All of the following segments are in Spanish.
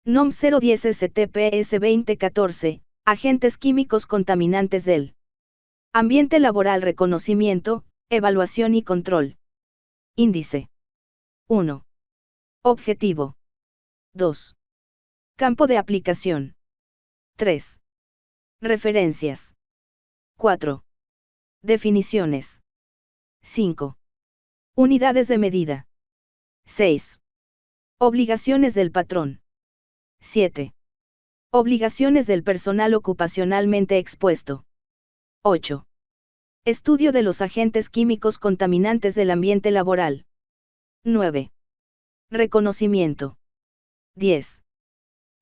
NOM 010 STPS 2014, agentes químicos contaminantes del ambiente laboral. Reconocimiento, evaluación y control. Índice 1. Objetivo 2. Campo de aplicación 3. Referencias 4. Definiciones 5. Unidades de medida 6. Obligaciones del patrón 7. Obligaciones del personal ocupacionalmente expuesto 8. Estudio de los agentes químicos contaminantes del ambiente laboral 9. Reconocimiento 10.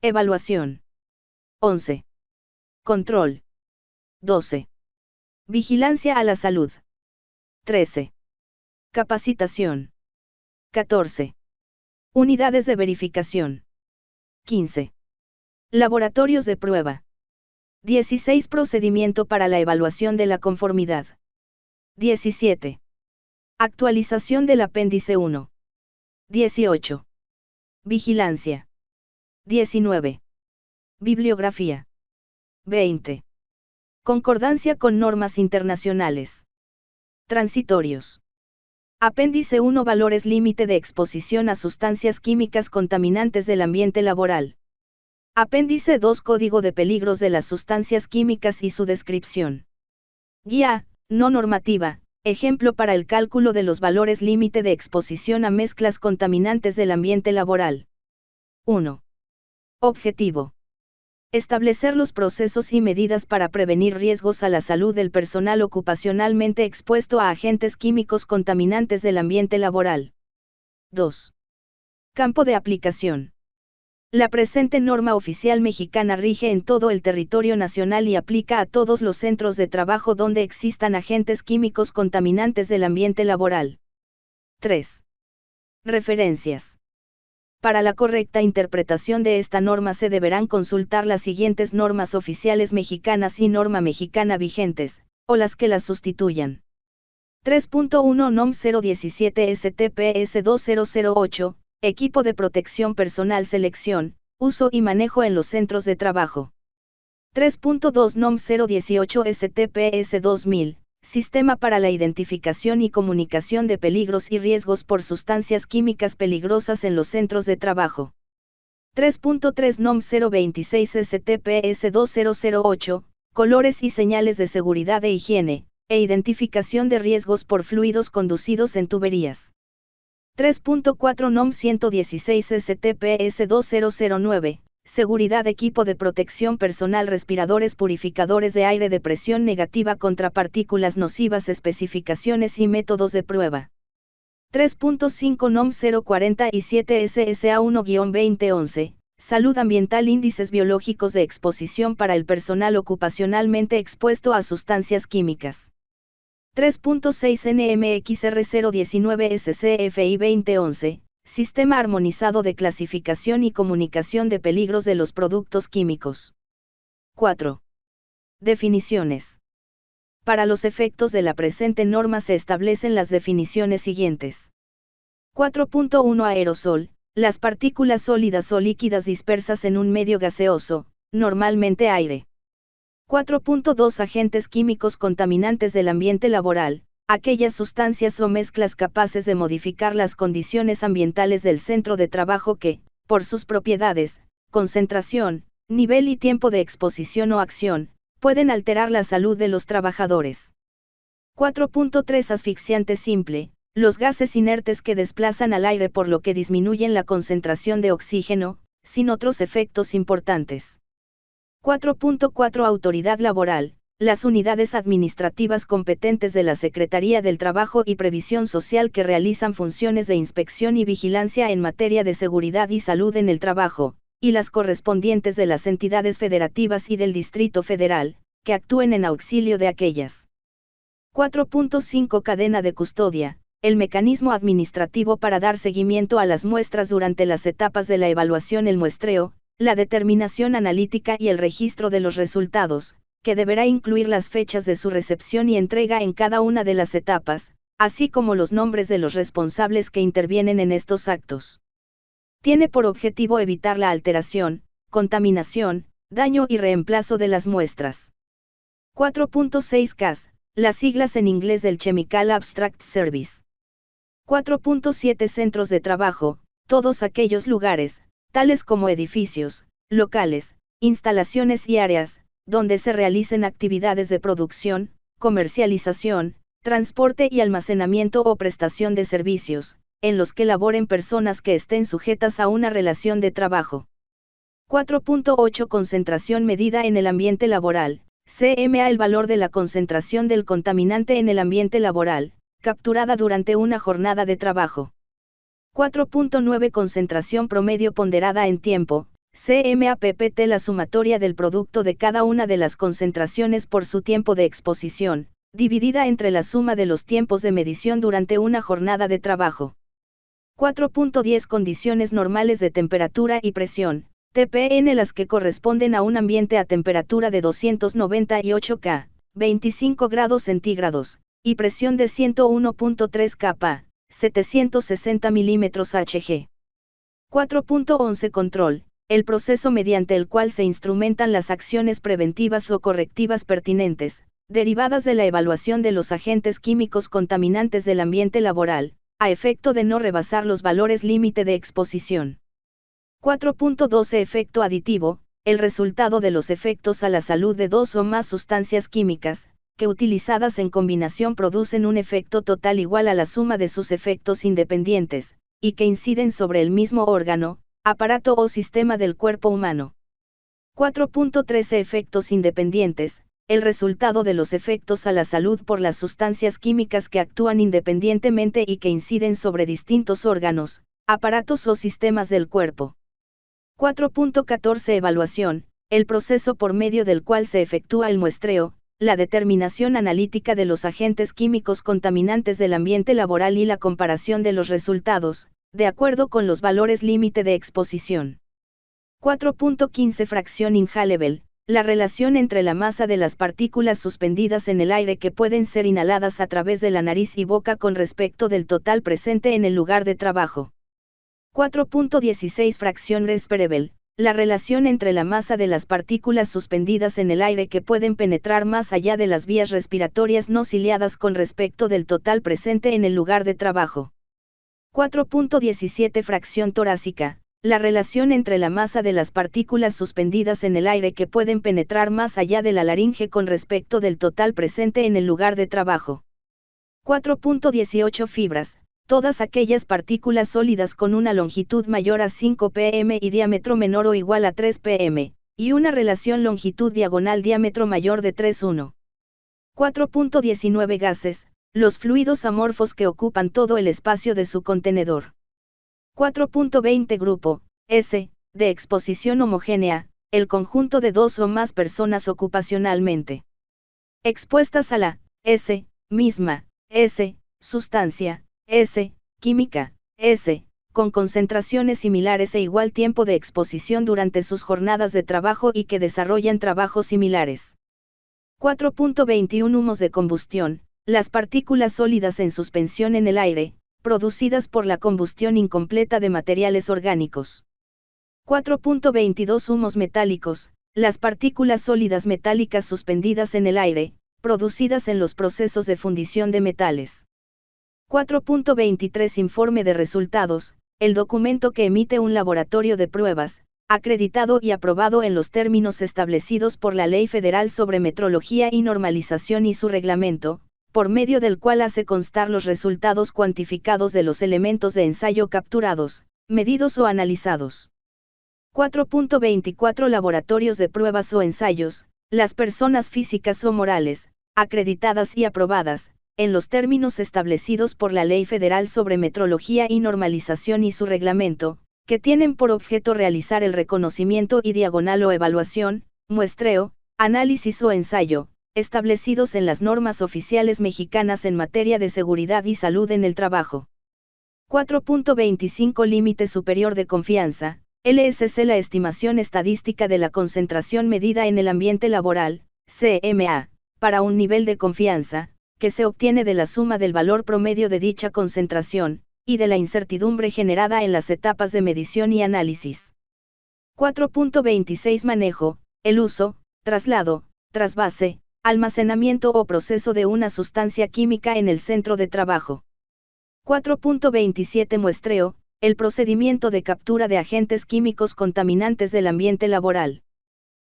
Evaluación 11. Control 12. Vigilancia a la salud 13. Capacitación 14. Unidades de verificación 15. Laboratorios de prueba 16. Procedimiento para la evaluación de la conformidad 17. Actualización del apéndice 1 18. Vigilancia 19. Bibliografía 20. Concordancia con normas internacionales. Transitorios. Apéndice 1. Valores límite de exposición a sustancias químicas contaminantes del ambiente laboral. Apéndice 2. Código de peligros de las sustancias químicas y su descripción. Guía, no normativa, ejemplo para el cálculo de los valores límite de exposición a mezclas contaminantes del ambiente laboral. 1. Objetivo. Establecer los procesos y medidas para prevenir riesgos a la salud del personal ocupacionalmente expuesto a agentes químicos contaminantes del ambiente laboral. 2. Campo de aplicación. La presente norma oficial mexicana rige en todo el territorio nacional y aplica a todos los centros de trabajo donde existan agentes químicos contaminantes del ambiente laboral. 3. Referencias. Para la correcta interpretación de esta norma se deberán consultar las siguientes normas oficiales mexicanas y norma mexicana vigentes, o las que las sustituyan. 3.1 NOM 017 STPS 2008, Equipo de protección personal. Selección, uso y manejo en los centros de trabajo. 3.2 NOM 018 STPS 2000, Sistema para la identificación y comunicación de peligros y riesgos por sustancias químicas peligrosas en los centros de trabajo. 3.3 NOM 026 STPS 2008, Colores y señales de seguridad e higiene, e identificación de riesgos por fluidos conducidos en tuberías. 3.4 NOM 116 STPS 2009, Seguridad. Equipo de protección personal. Respiradores purificadores de aire de presión negativa contra partículas nocivas. Especificaciones y métodos de prueba. 3.5 NOM 047 SSA 1-2011, Salud ambiental. Índices biológicos de exposición para el personal ocupacionalmente expuesto a sustancias químicas. 3.6 NMXR 019 SCFI 2011, Sistema armonizado de clasificación y comunicación de peligros de los productos químicos. 4. Definiciones. Para los efectos de la presente norma se establecen las definiciones siguientes. 4.1 Aerosol, las partículas sólidas o líquidas dispersas en un medio gaseoso, normalmente aire. 4.2 Agentes químicos contaminantes del ambiente laboral, aquellas sustancias o mezclas capaces de modificar las condiciones ambientales del centro de trabajo que, por sus propiedades, concentración, nivel y tiempo de exposición o acción, pueden alterar la salud de los trabajadores. 4.3 Asfixiante simple, los gases inertes que desplazan al aire por lo que disminuyen la concentración de oxígeno, sin otros efectos importantes. 4.4 Autoridad laboral, las unidades administrativas competentes de la Secretaría del Trabajo y Previsión Social que realizan funciones de inspección y vigilancia en materia de seguridad y salud en el trabajo, y las correspondientes de las entidades federativas y del Distrito Federal, que actúen en auxilio de aquellas. 4.5 Cadena de custodia, el mecanismo administrativo para dar seguimiento a las muestras durante las etapas de la evaluación, el muestreo, la determinación analítica y el registro de los resultados, que deberá incluir las fechas de su recepción y entrega en cada una de las etapas, así como los nombres de los responsables que intervienen en estos actos. Tiene por objetivo evitar la alteración, contaminación, daño y reemplazo de las muestras. 4.6 CAS, las siglas en inglés del Chemical Abstract Service. 4.7 Centros de trabajo, todos aquellos lugares, tales como edificios, locales, instalaciones y áreas, donde se realicen actividades de producción, comercialización, transporte y almacenamiento o prestación de servicios, en los que laboren personas que estén sujetas a una relación de trabajo. 4.8 Concentración medida en el ambiente laboral. CMA El valor de la concentración del contaminante en el ambiente laboral, capturada durante una jornada de trabajo. 4.9 Concentración promedio ponderada en tiempo. CMA-PPT la sumatoria del producto de cada una de las concentraciones por su tiempo de exposición, dividida entre la suma de los tiempos de medición durante una jornada de trabajo. 4.10 Condiciones normales de temperatura y presión, TPN las que corresponden a un ambiente a temperatura de 298 K, 25 grados centígrados, y presión de 101.3 kPa, 760 milímetros Hg. 4.11 Control, el proceso mediante el cual se instrumentan las acciones preventivas o correctivas pertinentes, derivadas de la evaluación de los agentes químicos contaminantes del ambiente laboral, a efecto de no rebasar los valores límite de exposición. 4.12 Efecto aditivo, el resultado de los efectos a la salud de dos o más sustancias químicas, que utilizadas en combinación producen un efecto total igual a la suma de sus efectos independientes, y que inciden sobre el mismo órgano, aparato o sistema del cuerpo humano. 4.13 Efectos independientes, el resultado de los efectos a la salud por las sustancias químicas que actúan independientemente y que inciden sobre distintos órganos, aparatos o sistemas del cuerpo. 4.14 Evaluación, el proceso por medio del cual se efectúa el muestreo, la determinación analítica de los agentes químicos contaminantes del ambiente laboral y la comparación de los resultados, de acuerdo con los valores límite de exposición. 4.15 Fracción inhalable, la relación entre la masa de las partículas suspendidas en el aire que pueden ser inhaladas a través de la nariz y boca con respecto del total presente en el lugar de trabajo. 4.16 Fracción respirable, la relación entre la masa de las partículas suspendidas en el aire que pueden penetrar más allá de las vías respiratorias no ciliadas con respecto del total presente en el lugar de trabajo. 4.17 Fracción torácica, la relación entre la masa de las partículas suspendidas en el aire que pueden penetrar más allá de la laringe con respecto del total presente en el lugar de trabajo. 4.18 Fibras, todas aquellas partículas sólidas con una longitud mayor a 5 pm y diámetro menor o igual a 3 pm, y una relación longitud diagonal diámetro mayor de 3,1. 4.19 Gases, los fluidos amorfos que ocupan todo el espacio de su contenedor. 4.20 Grupo, S, de exposición homogénea, el conjunto de dos o más personas ocupacionalmente expuestas a la S, misma, S, sustancia, S, química, S, con concentraciones similares e igual tiempo de exposición durante sus jornadas de trabajo y que desarrollan trabajos similares. 4.21 Humos de combustión, las partículas sólidas en suspensión en el aire, producidas por la combustión incompleta de materiales orgánicos. 4.22 Humos metálicos, las partículas sólidas metálicas suspendidas en el aire, producidas en los procesos de fundición de metales. 4.23 Informe de resultados, el documento que emite un laboratorio de pruebas, acreditado y aprobado en los términos establecidos por la Ley Federal sobre Metrología y Normalización y su reglamento, por medio del cual hace constar los resultados cuantificados de los elementos de ensayo capturados, medidos o analizados. 4.24 Laboratorios de pruebas o ensayos, las personas físicas o morales, acreditadas y aprobadas, en los términos establecidos por la Ley Federal sobre Metrología y Normalización y su reglamento, que tienen por objeto realizar el reconocimiento y diagonal o evaluación, muestreo, análisis o ensayo, establecidos en las normas oficiales mexicanas en materia de seguridad y salud en el trabajo. 4.25 Límite superior de confianza, LSC La estimación estadística de la concentración medida en el ambiente laboral, CMA, para un nivel de confianza, que se obtiene de la suma del valor promedio de dicha concentración, y de la incertidumbre generada en las etapas de medición y análisis. 4.26 Manejo, el uso, traslado, trasvase, almacenamiento o proceso de una sustancia química en el centro de trabajo. 4.27 Muestreo, el procedimiento de captura de agentes químicos contaminantes del ambiente laboral.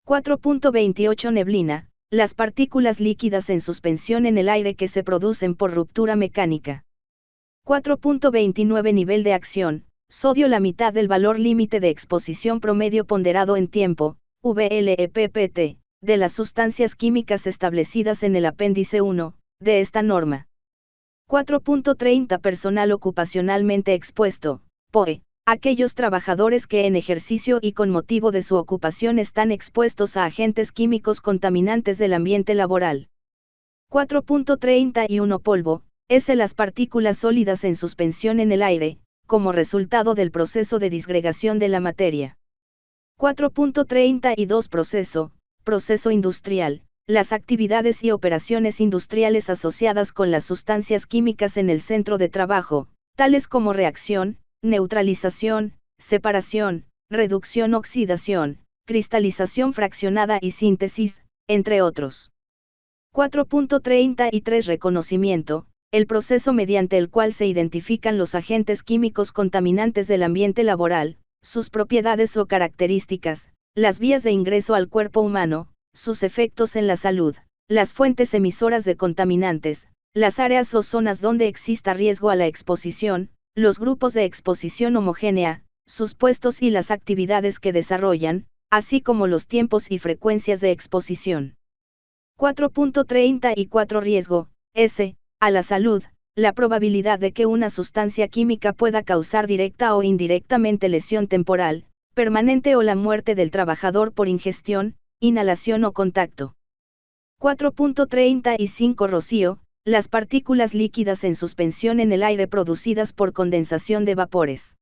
4.28 Neblina, las partículas líquidas en suspensión en el aire que se producen por ruptura mecánica. 4.29 Nivel de acción, sodio la mitad del valor límite de exposición promedio ponderado en tiempo, VLEPPT, de las sustancias químicas establecidas en el apéndice 1, de esta norma. 4.30 Personal ocupacionalmente expuesto, POE, aquellos trabajadores que en ejercicio y con motivo de su ocupación están expuestos a agentes químicos contaminantes del ambiente laboral. 4.31 Polvo, las partículas sólidas en suspensión en el aire, como resultado del proceso de disgregación de la materia. 4.32 Proceso industrial, las actividades y operaciones industriales asociadas con las sustancias químicas en el centro de trabajo, tales como reacción, neutralización, separación, reducción, oxidación, cristalización fraccionada y síntesis, entre otros. 4.33 Reconocimiento, el proceso mediante el cual se identifican los agentes químicos contaminantes del ambiente laboral, sus propiedades o características, las vías de ingreso al cuerpo humano, sus efectos en la salud, las fuentes emisoras de contaminantes, las áreas o zonas donde exista riesgo a la exposición, los grupos de exposición homogénea, sus puestos y las actividades que desarrollan, así como los tiempos y frecuencias de exposición. 4.34 Riesgo, a la salud, la probabilidad de que una sustancia química pueda causar directa o indirectamente lesión temporal, permanente o la muerte del trabajador por ingestión, inhalación o contacto. 4.35 Rocío, las partículas líquidas en suspensión en el aire producidas por condensación de vapores.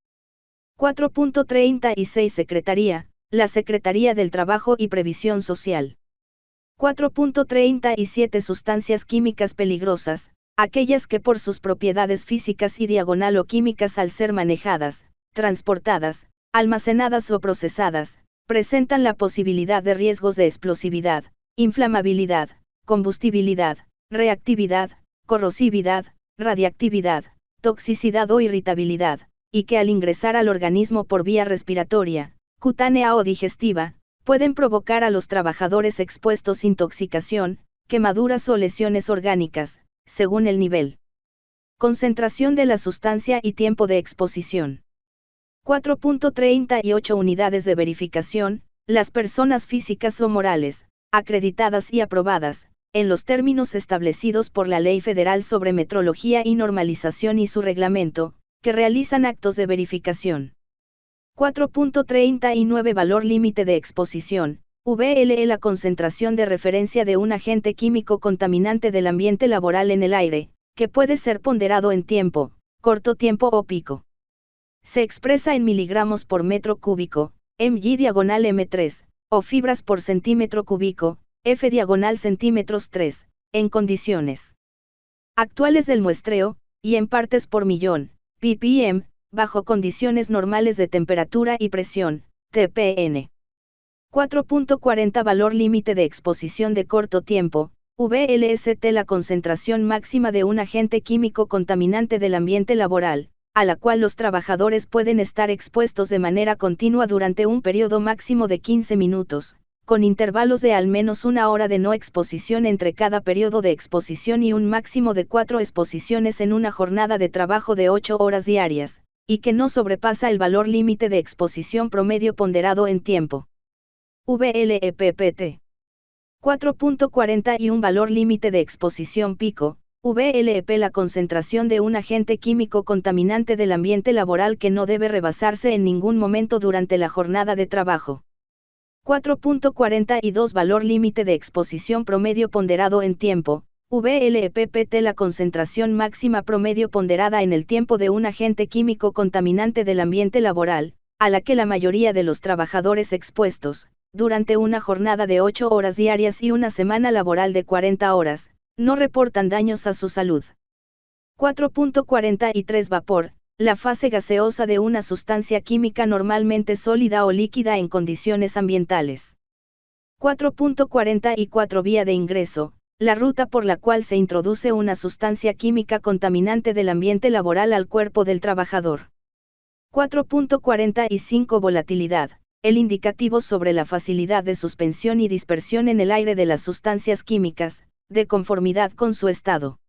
4.36 Secretaría, la Secretaría del Trabajo y Previsión Social. 4.37 Sustancias químicas peligrosas, aquellas que por sus propiedades físicas y diagonal o químicas al ser manejadas, transportadas, almacenadas o procesadas, presentan la posibilidad de riesgos de explosividad, inflamabilidad, combustibilidad, reactividad, corrosividad, radiactividad, toxicidad o irritabilidad, y que al ingresar al organismo por vía respiratoria, cutánea o digestiva, pueden provocar a los trabajadores expuestos intoxicación, quemaduras o lesiones orgánicas, según el nivel. Concentración de la sustancia y tiempo de exposición. 4.38 Unidades de verificación, las personas físicas o morales, acreditadas y aprobadas, en los términos establecidos por la Ley Federal sobre Metrología y Normalización y su reglamento, que realizan actos de verificación. 4.39 Valor límite de exposición, VLE la concentración de referencia de un agente químico contaminante del ambiente laboral en el aire, que puede ser ponderado en tiempo, corto tiempo o pico. Se expresa en miligramos por metro cúbico, mg/m3, o fibras por centímetro cúbico, f/centímetros 3, en condiciones actuales del muestreo, y en partes por millón, ppm, bajo condiciones normales de temperatura y presión, TPN. 4.40 Valor límite de exposición de corto tiempo, VLST la concentración máxima de un agente químico contaminante del ambiente laboral, a la cual los trabajadores pueden estar expuestos de manera continua durante un periodo máximo de 15 minutos, con intervalos de al menos una hora de no exposición entre cada periodo de exposición y un máximo de 4 exposiciones en una jornada de trabajo de 8 horas diarias, y que no sobrepasa el valor límite de exposición promedio ponderado en tiempo. VLEPPT. 4.41 Valor límite de exposición pico, VLEP la concentración de un agente químico contaminante del ambiente laboral que no debe rebasarse en ningún momento durante la jornada de trabajo. 4.42 Valor límite de exposición promedio ponderado en tiempo, VLEPPT la concentración máxima promedio ponderada en el tiempo de un agente químico contaminante del ambiente laboral, a la que la mayoría de los trabajadores expuestos, durante una jornada de 8 horas diarias y una semana laboral de 40 horas, no reportan daños a su salud. 4.43 Vapor, la fase gaseosa de una sustancia química normalmente sólida o líquida en condiciones ambientales. 4.44 Vía de ingreso, la ruta por la cual se introduce una sustancia química contaminante del ambiente laboral al cuerpo del trabajador. 4.45 Volatilidad, el indicativo sobre la facilidad de suspensión y dispersión en el aire de las sustancias químicas, de conformidad con su estado.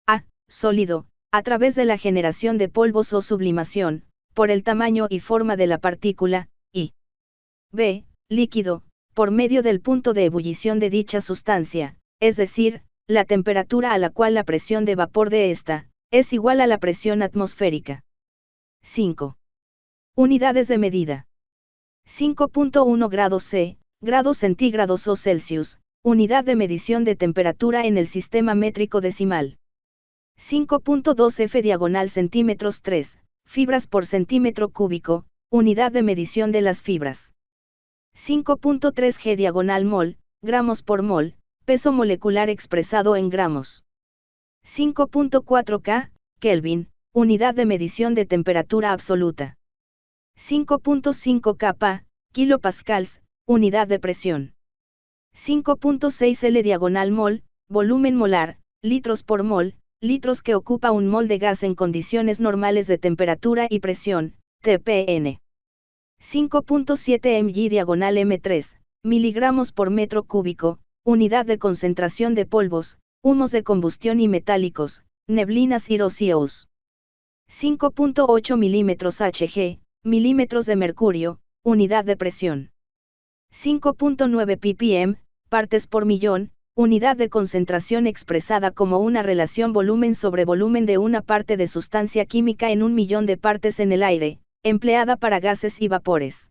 A. Sólido, a través de la generación de polvos o sublimación, por el tamaño y forma de la partícula, y B. Líquido, por medio del punto de ebullición de dicha sustancia, es decir, la temperatura a la cual la presión de vapor de esta, es igual a la presión atmosférica. 5. Unidades de medida. 5.1 grados C, grados centígrados o Celsius, unidad de medición de temperatura en el sistema métrico decimal. 5.2 F diagonal centímetros 3, fibras por centímetro cúbico, unidad de medición de las fibras. 5.3 G diagonal mol, gramos por mol, peso molecular expresado en gramos. 5.4 K, Kelvin, unidad de medición de temperatura absoluta. 5.5 Kpa, kilopascals, unidad de presión. 5.6 L diagonal mol, volumen molar, litros por mol, litros que ocupa un mol de gas en condiciones normales de temperatura y presión, TPN. 5.7 mg diagonal M3, miligramos por metro cúbico, unidad de concentración de polvos, humos de combustión y metálicos, neblinas y rocíos. 5.8 milímetros Hg, milímetros de mercurio, unidad de presión. 5.9 ppm, partes por millón, unidad de concentración expresada como una relación volumen sobre volumen de una parte de sustancia química en un millón de partes en el aire, empleada para gases y vapores.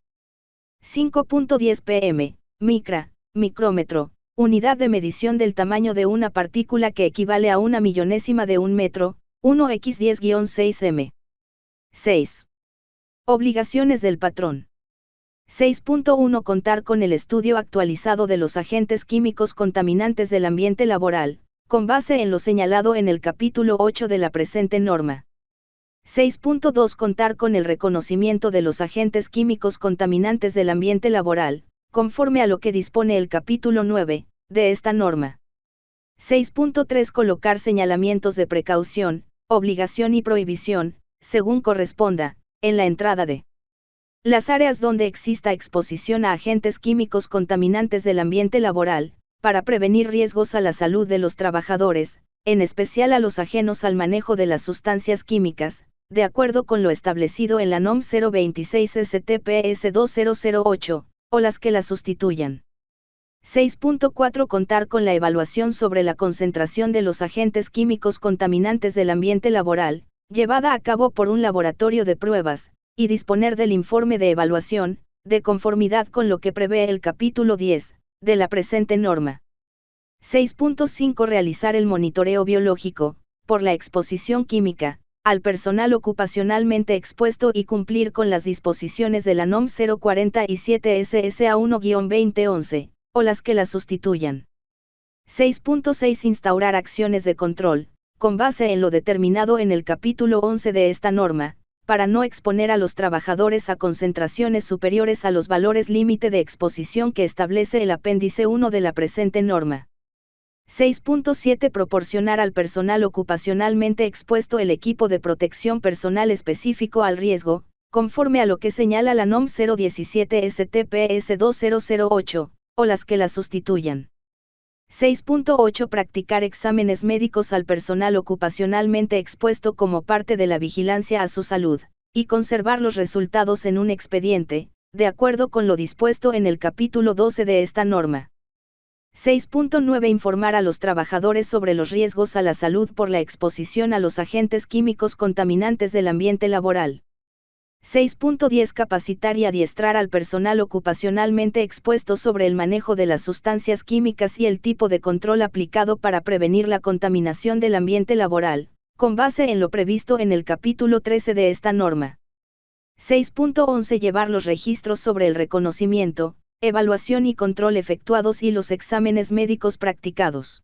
5.10 pm, micra, micrómetro, unidad de medición del tamaño de una partícula que equivale a una millonésima de un metro, 1x10-6 m. 6. Obligaciones del patrón. 6.1 Contar con el estudio actualizado de los agentes químicos contaminantes del ambiente laboral, con base en lo señalado en el capítulo 8 de la presente norma. 6.2 Contar con el reconocimiento de los agentes químicos contaminantes del ambiente laboral, conforme a lo que dispone el capítulo 9, de esta norma. 6.3 Colocar señalamientos de precaución, obligación y prohibición, según corresponda, en la entrada de las áreas donde exista exposición a agentes químicos contaminantes del ambiente laboral, para prevenir riesgos a la salud de los trabajadores, en especial a los ajenos al manejo de las sustancias químicas, de acuerdo con lo establecido en la NOM 026 STPS 2008, o las que la sustituyan. 6.4 Contar con la evaluación sobre la concentración de los agentes químicos contaminantes del ambiente laboral, llevada a cabo por un laboratorio de pruebas, y disponer del informe de evaluación, de conformidad con lo que prevé el capítulo 10, de la presente norma. 6.5 Realizar el monitoreo biológico, por la exposición química, al personal ocupacionalmente expuesto y cumplir con las disposiciones de la NOM 047 SSA 1-2011, o las que la sustituyan. 6.6 Instaurar acciones de control, con base en lo determinado en el capítulo 11 de esta norma, para no exponer a los trabajadores a concentraciones superiores a los valores límite de exposición que establece el apéndice 1 de la presente norma. 6.7 Proporcionar al personal ocupacionalmente expuesto el equipo de protección personal específico al riesgo, conforme a lo que señala la NOM 017 STPS 2008, o las que la sustituyan. 6.8 Practicar exámenes médicos al personal ocupacionalmente expuesto como parte de la vigilancia a su salud, y conservar los resultados en un expediente, de acuerdo con lo dispuesto en el capítulo 12 de esta norma. 6.9 Informar a los trabajadores sobre los riesgos a la salud por la exposición a los agentes químicos contaminantes del ambiente laboral. 6.10 Capacitar y adiestrar al personal ocupacionalmente expuesto sobre el manejo de las sustancias químicas y el tipo de control aplicado para prevenir la contaminación del ambiente laboral, con base en lo previsto en el capítulo 13 de esta norma. 6.11 Llevar los registros sobre el reconocimiento, evaluación y control efectuados y los exámenes médicos practicados.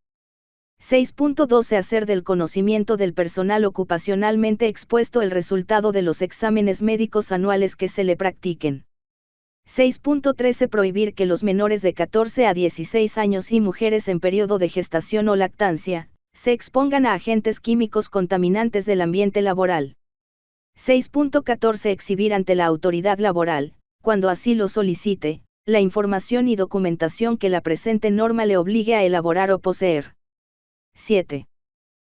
6.12 Hacer del conocimiento del personal ocupacionalmente expuesto el resultado de los exámenes médicos anuales que se le practiquen. 6.13 Prohibir que los menores de 14 a 16 años y mujeres en periodo de gestación o lactancia, se expongan a agentes químicos contaminantes del ambiente laboral. 6.14 Exhibir ante la autoridad laboral, cuando así lo solicite, la información y documentación que la presente norma le obligue a elaborar o poseer. 7.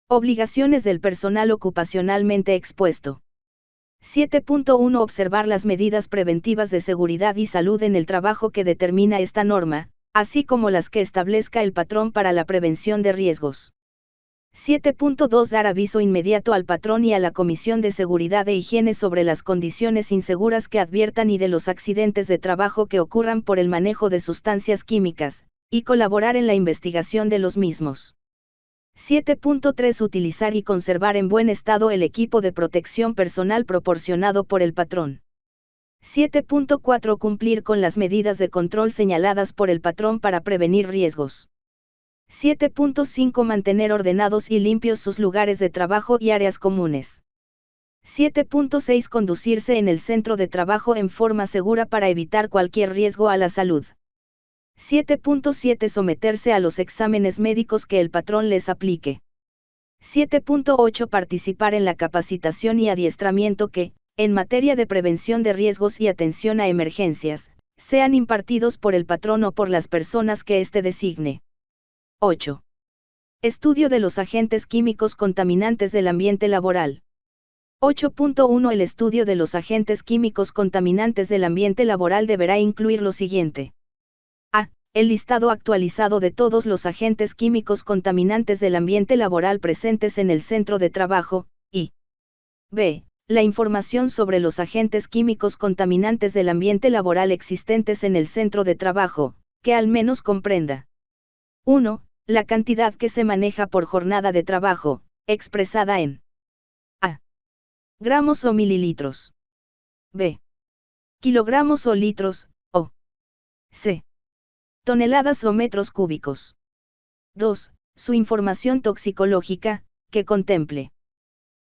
Obligaciones del personal ocupacionalmente expuesto. 7.1 Observar las medidas preventivas de seguridad y salud en el trabajo que determina esta norma, así como las que establezca el patrón para la prevención de riesgos. 7.2 Dar aviso inmediato al patrón y a la Comisión de Seguridad e Higiene sobre las condiciones inseguras que adviertan y de los accidentes de trabajo que ocurran por el manejo de sustancias químicas, y colaborar en la investigación de los mismos. 7.3 Utilizar y conservar en buen estado el equipo de protección personal proporcionado por el patrón. 7.4 Cumplir con las medidas de control señaladas por el patrón para prevenir riesgos. 7.5 Mantener ordenados y limpios sus lugares de trabajo y áreas comunes. 7.6 Conducirse en el centro de trabajo en forma segura para evitar cualquier riesgo a la salud. 7.7 Someterse a los exámenes médicos que el patrón les aplique. 7.8 Participar en la capacitación y adiestramiento que, en materia de prevención de riesgos y atención a emergencias, sean impartidos por el patrón o por las personas que éste designe. 8. Estudio de los agentes químicos contaminantes del ambiente laboral. 8.1 El estudio de los agentes químicos contaminantes del ambiente laboral deberá incluir lo siguiente. A. El listado actualizado de todos los agentes químicos contaminantes del ambiente laboral presentes en el centro de trabajo, y B. La información sobre los agentes químicos contaminantes del ambiente laboral existentes en el centro de trabajo, que al menos comprenda 1. La cantidad que se maneja por jornada de trabajo, expresada en A. Gramos o mililitros. B. Kilogramos o litros, o C. Toneladas o metros cúbicos. 2. Su información toxicológica, que contemple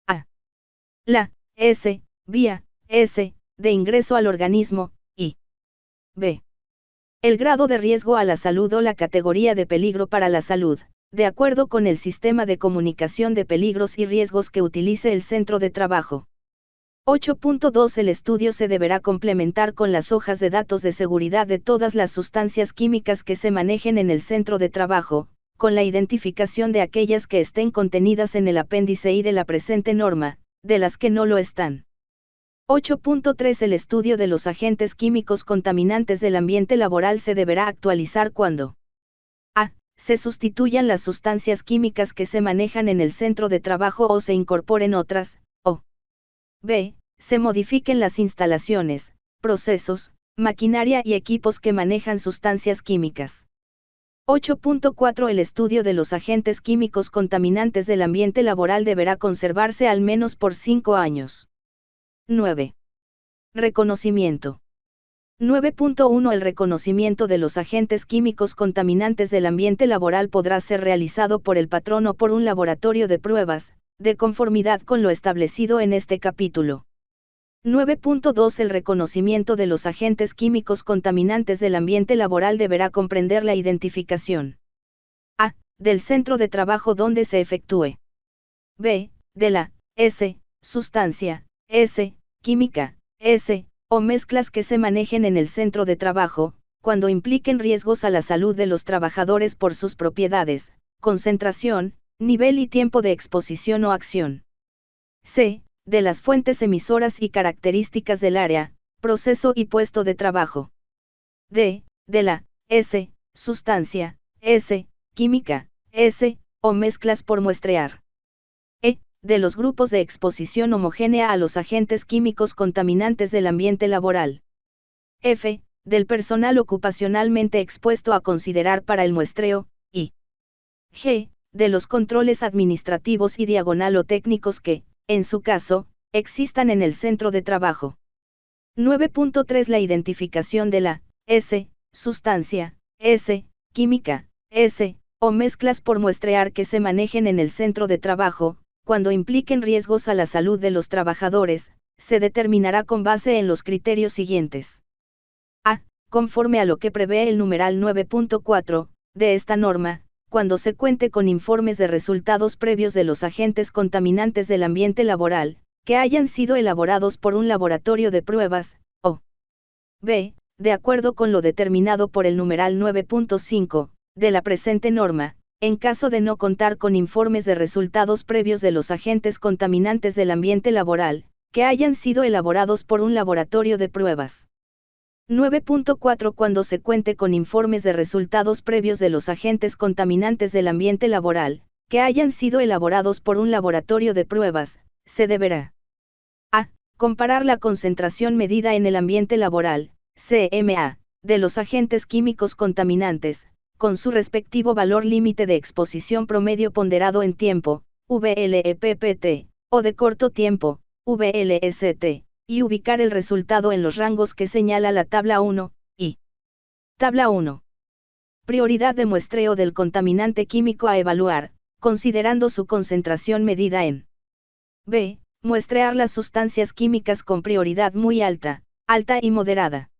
A. La S. Vía S. de ingreso al organismo, y B. El grado de riesgo a la salud o la categoría de peligro para la salud, de acuerdo con el sistema de comunicación de peligros y riesgos que utilice el centro de trabajo. 8.2 El estudio se deberá complementar con las hojas de datos de seguridad de todas las sustancias químicas que se manejen en el centro de trabajo, con la identificación de aquellas que estén contenidas en el apéndice I de la presente norma, de las que no lo están. 8.3 El estudio de los agentes químicos contaminantes del ambiente laboral se deberá actualizar cuando A. Se sustituyan las sustancias químicas que se manejan en el centro de trabajo o se incorporen otras, o B. Se modifiquen las instalaciones, procesos, maquinaria y equipos que manejan sustancias químicas. 8.4 El estudio de los agentes químicos contaminantes del ambiente laboral deberá conservarse al menos por 5 años. 9. Reconocimiento. 9.1 El reconocimiento de los agentes químicos contaminantes del ambiente laboral podrá ser realizado por el patrón o por un laboratorio de pruebas, de conformidad con lo establecido en este capítulo. 9.2 El reconocimiento de los agentes químicos contaminantes del ambiente laboral deberá comprender la identificación A. Del centro de trabajo donde se efectúe. B. De la S. Sustancia S. Química S. o mezclas que se manejen en el centro de trabajo, cuando impliquen riesgos a la salud de los trabajadores por sus propiedades, concentración, nivel y tiempo de exposición o acción. C. De las fuentes emisoras y características del área, proceso y puesto de trabajo. D. De la S. Sustancia S. Química S. o mezclas por muestrear. E. De los grupos de exposición homogénea a los agentes químicos contaminantes del ambiente laboral. F. Del personal ocupacionalmente expuesto a considerar para el muestreo, y G. De los controles administrativos y diagonal o técnicos que, en su caso, existan en el centro de trabajo. 9.3 La identificación de la S. Sustancia S. Química S. o mezclas por muestrear que se manejen en el centro de trabajo, cuando impliquen riesgos a la salud de los trabajadores, se determinará con base en los criterios siguientes. A. Conforme a lo que prevé el numeral 9.4 de esta norma, cuando se cuente con informes de resultados previos de los agentes contaminantes del ambiente laboral, que hayan sido elaborados por un laboratorio de pruebas, o B. De acuerdo con lo determinado por el numeral 9.5 de la presente norma, en caso de no contar con informes de resultados previos de los agentes contaminantes del ambiente laboral, que hayan sido elaborados por un laboratorio de pruebas. 9.4 Cuando se cuente con informes de resultados previos de los agentes contaminantes del ambiente laboral, que hayan sido elaborados por un laboratorio de pruebas, se deberá a. Comparar la concentración medida en el ambiente laboral, CMA, de los agentes químicos contaminantes, con su respectivo valor límite de exposición promedio ponderado en tiempo, VLEPPT, o de corto tiempo, VLST, y ubicar el resultado en los rangos que señala la tabla 1, y tabla 1. Prioridad de muestreo del contaminante químico a evaluar, considerando su concentración medida en B. Muestrear las sustancias químicas con prioridad muy alta, alta y moderada.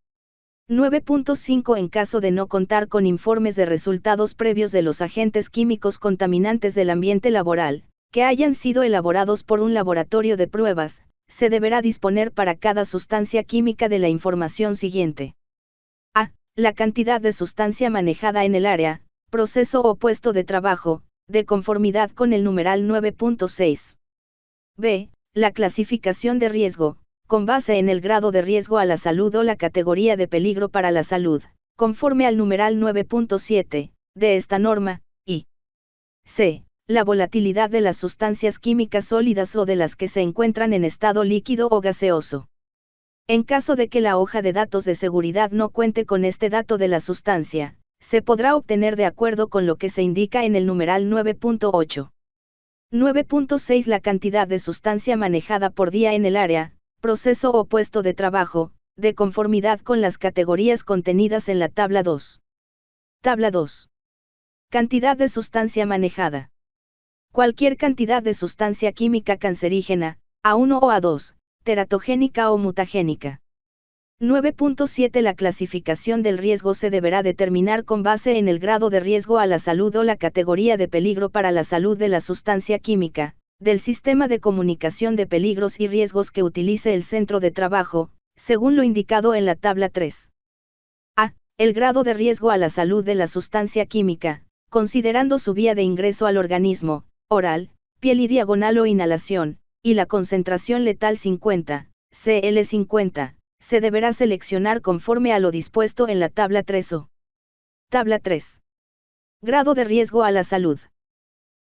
9.5 En caso de no contar con informes de resultados previos de los agentes químicos contaminantes del ambiente laboral, que hayan sido elaborados por un laboratorio de pruebas, se deberá disponer para cada sustancia química de la información siguiente. A. La cantidad de sustancia manejada en el área, proceso o puesto de trabajo, de conformidad con el numeral 9.6. B. La clasificación de riesgo, con base en el grado de riesgo a la salud o la categoría de peligro para la salud, conforme al numeral 9.7, de esta norma, y C. La volatilidad de las sustancias químicas sólidas o de las que se encuentran en estado líquido o gaseoso. En caso de que la hoja de datos de seguridad no cuente con este dato de la sustancia, se podrá obtener de acuerdo con lo que se indica en el numeral 9.8. 9.6 La cantidad de sustancia manejada por día en el área, proceso o puesto de trabajo, de conformidad con las categorías contenidas en la tabla 2. Tabla 2. Cantidad de sustancia manejada. Cualquier cantidad de sustancia química cancerígena, A1 o A2, teratogénica o mutagénica. 9.7 La clasificación del riesgo se deberá determinar con base en el grado de riesgo a la salud o la categoría de peligro para la salud de la sustancia química, del sistema de comunicación de peligros y riesgos que utilice el centro de trabajo, según lo indicado en la tabla 3. A. El grado de riesgo a la salud de la sustancia química, considerando su vía de ingreso al organismo, oral, piel y diagonal o inhalación, y la concentración letal 50, CL50, se deberá seleccionar conforme a lo dispuesto en la tabla 3 o tabla 3. Grado de riesgo a la salud.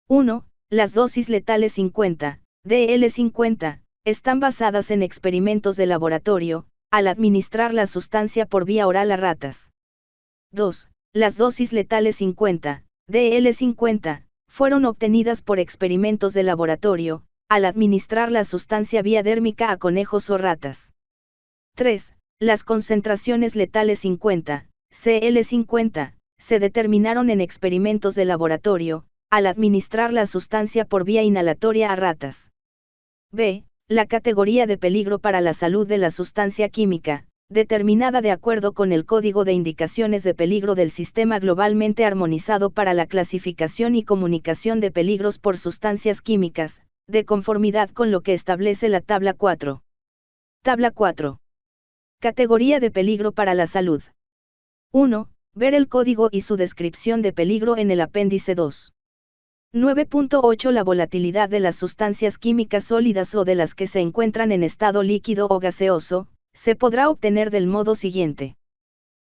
1. Las dosis letales 50, DL50, están basadas en experimentos de laboratorio, al administrar la sustancia por vía oral a ratas. 2. Las dosis letales 50, DL50, fueron obtenidas por experimentos de laboratorio, al administrar la sustancia vía dérmica a conejos o ratas. 3. Las concentraciones letales 50, CL50, se determinaron en experimentos de laboratorio, al administrar la sustancia por vía inhalatoria a ratas. B. La categoría de peligro para la salud de la sustancia química, determinada de acuerdo con el Código de Indicaciones de Peligro del Sistema Globalmente Armonizado para la Clasificación y Comunicación de Peligros por Sustancias Químicas, de conformidad con lo que establece la tabla 4. Tabla 4. Categoría de peligro para la salud. 1. Ver el código y su descripción de peligro en el apéndice 2. 9.8 La volatilidad de las sustancias químicas sólidas o de las que se encuentran en estado líquido o gaseoso, se podrá obtener del modo siguiente.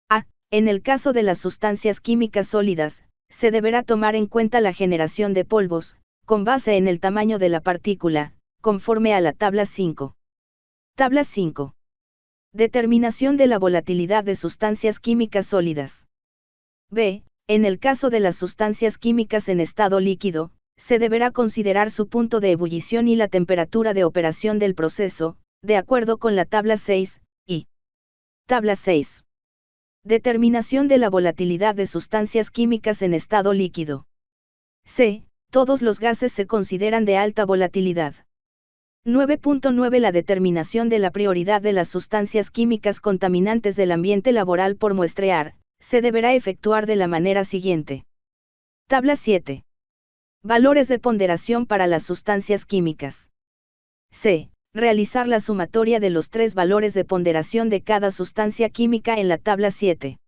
A. En el caso de las sustancias químicas sólidas, se deberá tomar en cuenta la generación de polvos, con base en el tamaño de la partícula, conforme a la tabla 5. Tabla 5. Determinación de la volatilidad de sustancias químicas sólidas. B. En el caso de las sustancias químicas en estado líquido, se deberá considerar su punto de ebullición y la temperatura de operación del proceso, de acuerdo con la tabla 6, y tabla 6. Determinación de la volatilidad de sustancias químicas en estado líquido. C. Todos los gases se consideran de alta volatilidad. 9.9 La determinación de la prioridad de las sustancias químicas contaminantes del ambiente laboral por muestrear, se deberá efectuar de la manera siguiente. Tabla 7. Valores de ponderación para las sustancias químicas. C. Realizar la sumatoria de los 3 valores de ponderación de cada sustancia química en la tabla 7.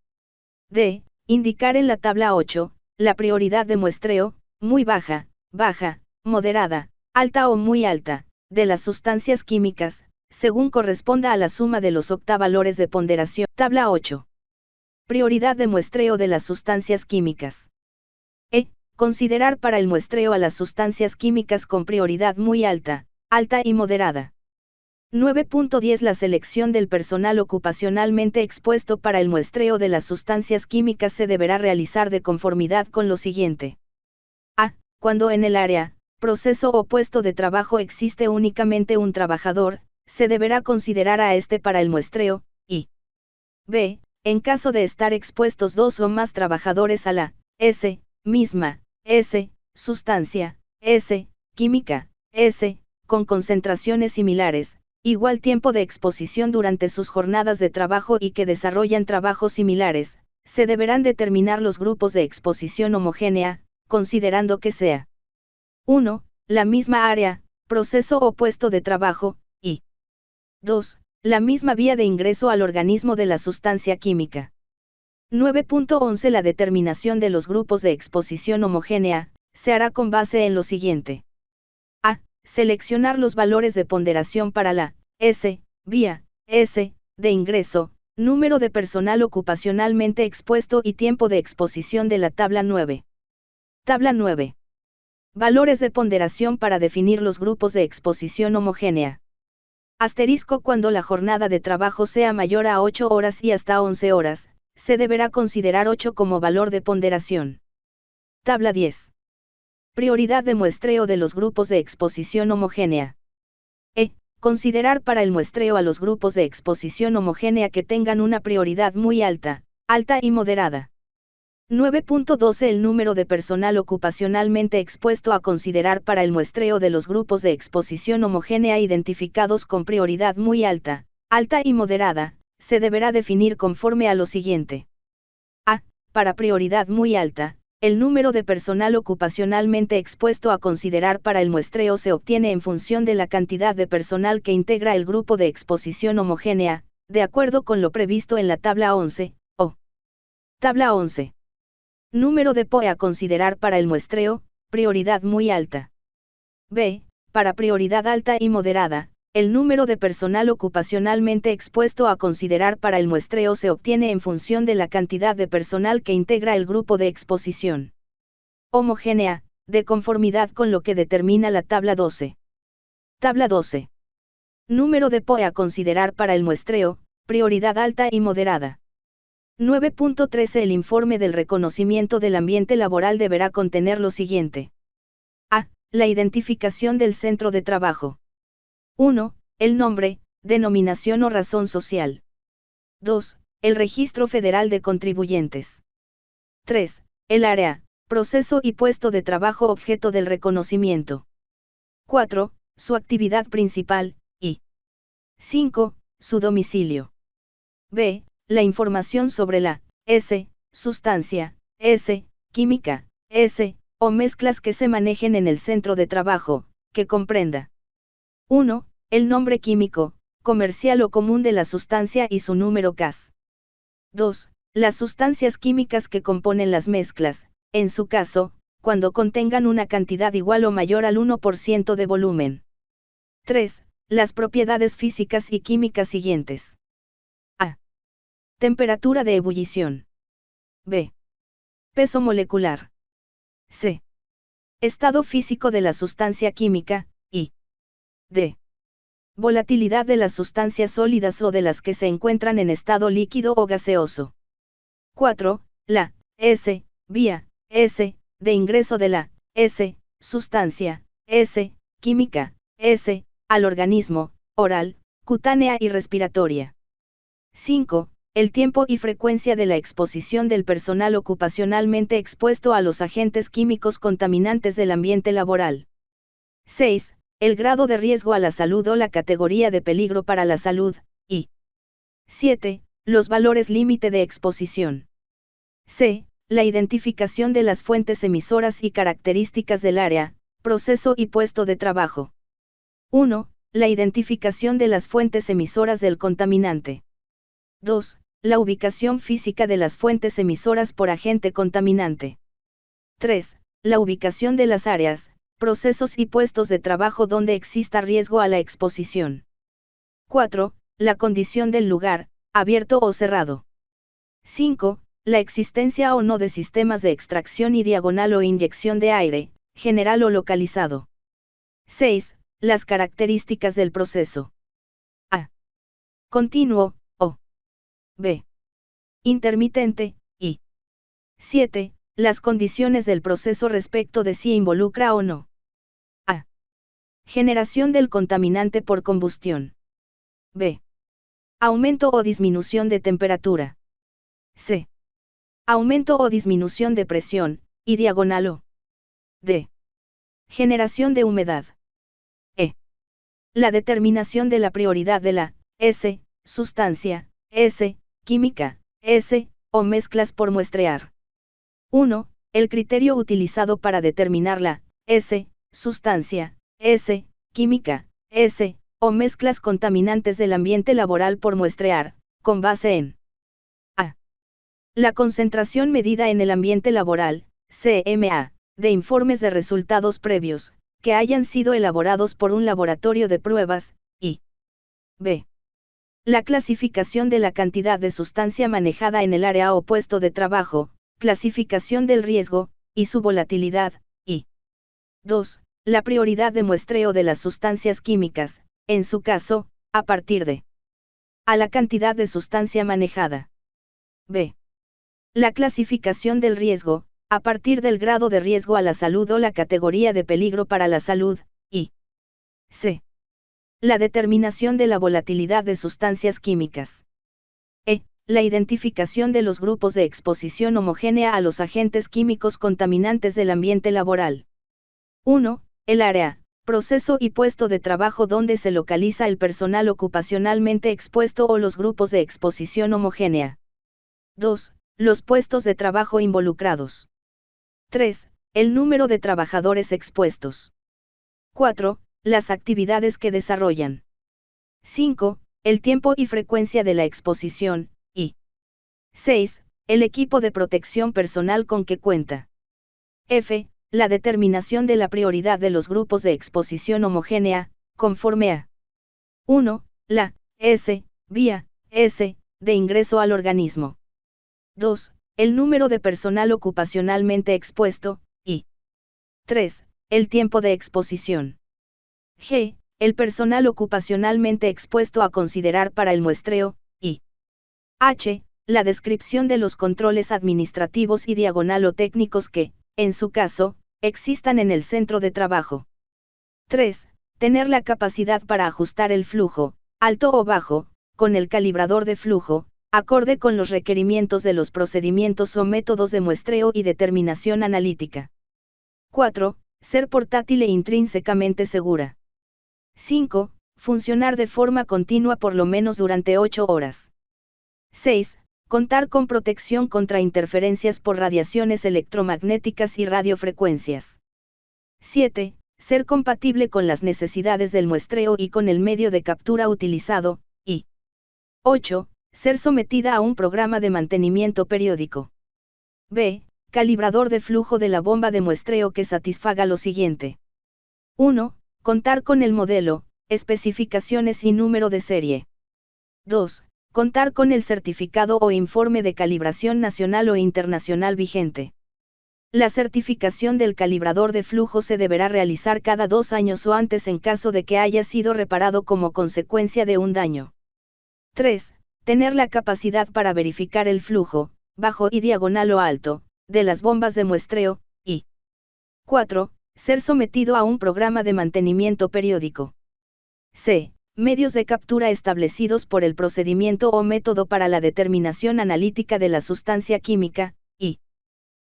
D. Indicar en la tabla 8, la prioridad de muestreo, muy baja, baja, moderada, alta o muy alta, de las sustancias químicas, según corresponda a la suma de los octavalores de ponderación. Tabla 8. Prioridad de muestreo de las sustancias químicas. E. Considerar para el muestreo a las sustancias químicas con prioridad muy alta, alta y moderada. 9.10 La selección del personal ocupacionalmente expuesto para el muestreo de las sustancias químicas se deberá realizar de conformidad con lo siguiente. A. Cuando en el área, proceso o puesto de trabajo existe únicamente un trabajador, se deberá considerar a este para el muestreo, y B. En caso de estar expuestos 2 o más trabajadores a la misma sustancia, química, con concentraciones similares, igual tiempo de exposición durante sus jornadas de trabajo y que desarrollan trabajos similares, se deberán determinar los grupos de exposición homogénea, considerando que sea 1. La misma área, proceso o puesto de trabajo, y 2. La misma vía de ingreso al organismo de la sustancia química. 9.11 La determinación de los grupos de exposición homogénea, se hará con base en lo siguiente. A. Seleccionar los valores de ponderación para la vía de ingreso, número de personal ocupacionalmente expuesto y tiempo de exposición de la tabla 9. Tabla 9. Valores de ponderación para definir los grupos de exposición homogénea. Asterisco Cuando la jornada de trabajo sea mayor a 8 horas y hasta 11 horas, se deberá considerar 8 como valor de ponderación. Tabla 10. Prioridad de muestreo de los grupos de exposición homogénea. E. Considerar para el muestreo a los grupos de exposición homogénea que tengan una prioridad muy alta, alta y moderada. 9.12 El número de personal ocupacionalmente expuesto a considerar para el muestreo de los grupos de exposición homogénea identificados con prioridad muy alta, alta y moderada, se deberá definir conforme a lo siguiente. A. Para prioridad muy alta, el número de personal ocupacionalmente expuesto a considerar para el muestreo se obtiene en función de la cantidad de personal que integra el grupo de exposición homogénea, de acuerdo con lo previsto en la tabla 11, o tabla 11. Número de POE a considerar para el muestreo, prioridad muy alta. B. Para prioridad alta y moderada, el número de personal ocupacionalmente expuesto a considerar para el muestreo se obtiene en función de la cantidad de personal que integra el grupo de exposición homogénea, de conformidad con lo que determina la tabla 12. Tabla 12. Número de POE a considerar para el muestreo, prioridad alta y moderada. 9.13 El informe del reconocimiento del ambiente laboral deberá contener lo siguiente. A. La identificación del centro de trabajo. 1. El nombre, denominación o razón social. 2. El registro federal de contribuyentes. 3. El área, proceso y puesto de trabajo objeto del reconocimiento. 4. Su actividad principal, y 5. Su domicilio. B. La información sobre la sustancia, química, o mezclas que se manejen en el centro de trabajo, que comprenda 1. El nombre químico, comercial o común de la sustancia y su número CAS. 2. Las sustancias químicas que componen las mezclas, en su caso, cuando contengan una cantidad igual o mayor al 1% de volumen. 3. Las propiedades físicas y químicas siguientes. A. Temperatura de ebullición. B. Peso molecular. C. Estado físico de la sustancia química, y D. Volatilidad de las sustancias sólidas o de las que se encuentran en estado líquido o gaseoso. 4. La vía de ingreso de la sustancia química al organismo, oral, cutánea y respiratoria. 5. el tiempo y frecuencia de la exposición del personal ocupacionalmente expuesto a los agentes químicos contaminantes del ambiente laboral. 6. El grado de riesgo a la salud o la categoría de peligro para la salud, y 7. Los valores límite de exposición. C. La identificación de las fuentes emisoras y características del área, proceso y puesto de trabajo. 1. La identificación de las fuentes emisoras del contaminante. 2. La ubicación física de las fuentes emisoras por agente contaminante. 3. La ubicación de las áreas, procesos y puestos de trabajo donde exista riesgo a la exposición. 4. La condición del lugar, abierto o cerrado. 5. La existencia o no de sistemas de extracción y diagonal o inyección de aire, general o localizado. 6. Las características del proceso. A. Continuo, o. B. Intermitente, y 7. Las condiciones del proceso respecto de si involucra o no. A. Generación del contaminante por combustión. B. Aumento o disminución de temperatura. C. Aumento o disminución de presión, y diagonal o. D. Generación de humedad. E. La determinación de la prioridad de la S. Sustancia, S. Química, S. O mezclas por muestrear. 1. El criterio utilizado para determinar la S. Sustancia, S. Química, S. O mezclas contaminantes del ambiente laboral por muestrear, con base en a. La concentración medida en el ambiente laboral, CMA, de informes de resultados previos, que hayan sido elaborados por un laboratorio de pruebas, y b. La clasificación de la cantidad de sustancia manejada en el área o puesto de trabajo, clasificación del riesgo, y su volatilidad, y 2. La prioridad de muestreo de las sustancias químicas, en su caso, a partir de a la cantidad de sustancia manejada. B. La clasificación del riesgo, a partir del grado de riesgo a la salud o la categoría de peligro para la salud, y c. La determinación de la volatilidad de sustancias químicas. E. La identificación de los grupos de exposición homogénea a los agentes químicos contaminantes del ambiente laboral. 1. El área, proceso y puesto de trabajo donde se localiza el personal ocupacionalmente expuesto o los grupos de exposición homogénea. 2. Los puestos de trabajo involucrados. 3. El número de trabajadores expuestos. 4. Las actividades que desarrollan. 5. El tiempo y frecuencia de la exposición, y 6. El equipo de protección personal con que cuenta. F. La determinación de la prioridad de los grupos de exposición homogénea, conforme a 1. La S. Vía S. de ingreso al organismo. 2. El número de personal ocupacionalmente expuesto, y 3. El tiempo de exposición. G. El personal ocupacionalmente expuesto a considerar para el muestreo, y H. La descripción de los controles administrativos y diagonal o técnicos que, en su caso, existan en el centro de trabajo. 3. Tener la capacidad para ajustar el flujo, alto o bajo, con el calibrador de flujo, acorde con los requerimientos de los procedimientos o métodos de muestreo y determinación analítica. 4. Ser portátil e intrínsecamente segura. 5. Funcionar de forma continua por lo menos durante 8 horas. 6. Contar con protección contra interferencias por radiaciones electromagnéticas y radiofrecuencias. 7. Ser compatible con las necesidades del muestreo y con el medio de captura utilizado, y 8. Ser sometida a un programa de mantenimiento periódico. B. Calibrador de flujo de la bomba de muestreo que satisfaga lo siguiente. 1. Contar con el modelo, especificaciones y número de serie. 2. Contar con el certificado o informe de calibración nacional o internacional vigente. La certificación del calibrador de flujo se deberá realizar cada 2 años o antes en caso de que haya sido reparado como consecuencia de un daño. 3. Tener la capacidad para verificar el flujo, bajo y diagonal o alto, de las bombas de muestreo, y 4. Ser sometido a un programa de mantenimiento periódico. C. medios de captura establecidos por el procedimiento o método para la determinación analítica de la sustancia química, y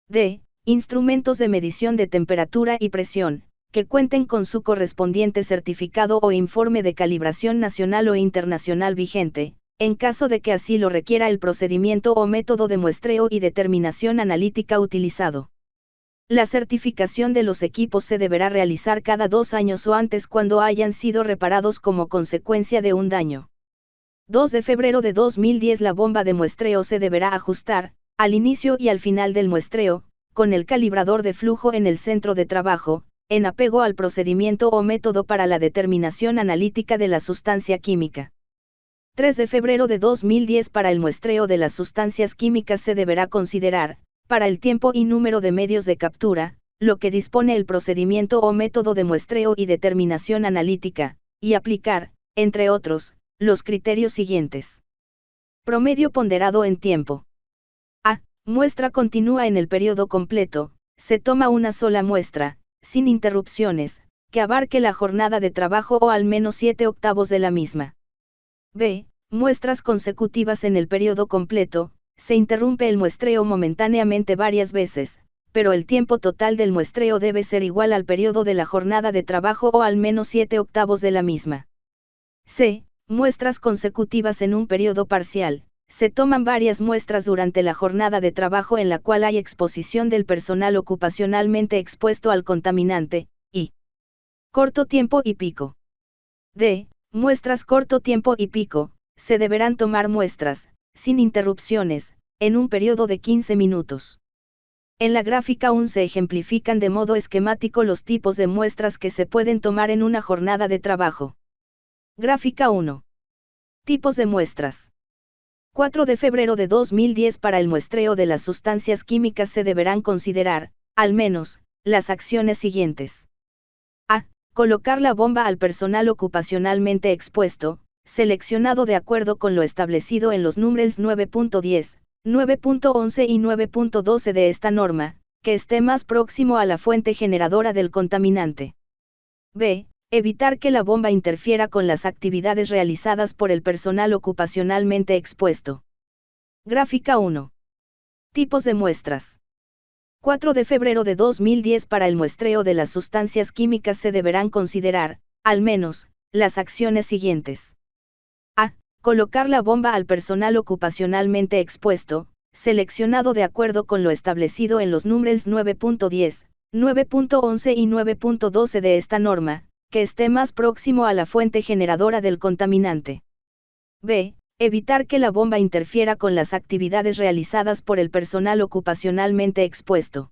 d. Instrumentos de medición de temperatura y presión, que cuenten con su correspondiente certificado o informe de calibración nacional o internacional vigente, en caso de que así lo requiera el procedimiento o método de muestreo y determinación analítica utilizado. La certificación de los equipos se deberá realizar cada 2 años o antes cuando hayan sido reparados como consecuencia de un daño. 2 de febrero de 2010 La bomba de muestreo se deberá ajustar, al inicio y al final del muestreo, con el calibrador de flujo en el centro de trabajo, en apego al procedimiento o método para la determinación analítica de la sustancia química. 3 de febrero de 2010 Para el muestreo de las sustancias químicas se deberá considerar, para el tiempo y número de medios de captura, lo que dispone el procedimiento o método de muestreo y determinación analítica, y aplicar, entre otros, los criterios siguientes. Promedio ponderado en tiempo. A. Muestra continúa en el periodo completo, se toma una sola muestra, sin interrupciones, que abarque la jornada de trabajo o al menos 7/8 de la misma. B. Muestras consecutivas en el periodo completo, se interrumpe el muestreo momentáneamente varias veces, pero el tiempo total del muestreo debe ser igual al periodo de la jornada de trabajo o al menos 7/8 de la misma. C. Muestras consecutivas en un periodo parcial, se toman varias muestras durante la jornada de trabajo en la cual hay exposición del personal ocupacionalmente expuesto al contaminante, y corto tiempo y pico. D. Muestras corto tiempo y pico, se deberán tomar muestras, sin interrupciones, en un periodo de 15 minutos. En la gráfica 1 se ejemplifican de modo esquemático los tipos de muestras que se pueden tomar en una jornada de trabajo. Gráfica 1. Tipos de muestras. 4 de febrero de 2010 Para el muestreo de las sustancias químicas se deberán considerar, al menos, las acciones siguientes. A. Colocar la bomba al personal ocupacionalmente expuesto, seleccionado de acuerdo con lo establecido en los números 9.10, 9.11 y 9.12 de esta norma, que esté más próximo a la fuente generadora del contaminante. B. Evitar que la bomba interfiera con las actividades realizadas por el personal ocupacionalmente expuesto. Gráfica 1. Tipos de muestras. 4 de febrero de 2010 Para el muestreo de las sustancias químicas se deberán considerar, al menos, las acciones siguientes. A. Colocar la bomba al personal ocupacionalmente expuesto, seleccionado de acuerdo con lo establecido en los números 9.10, 9.11 y 9.12 de esta norma, que esté más próximo a la fuente generadora del contaminante. B. Evitar que la bomba interfiera con las actividades realizadas por el personal ocupacionalmente expuesto.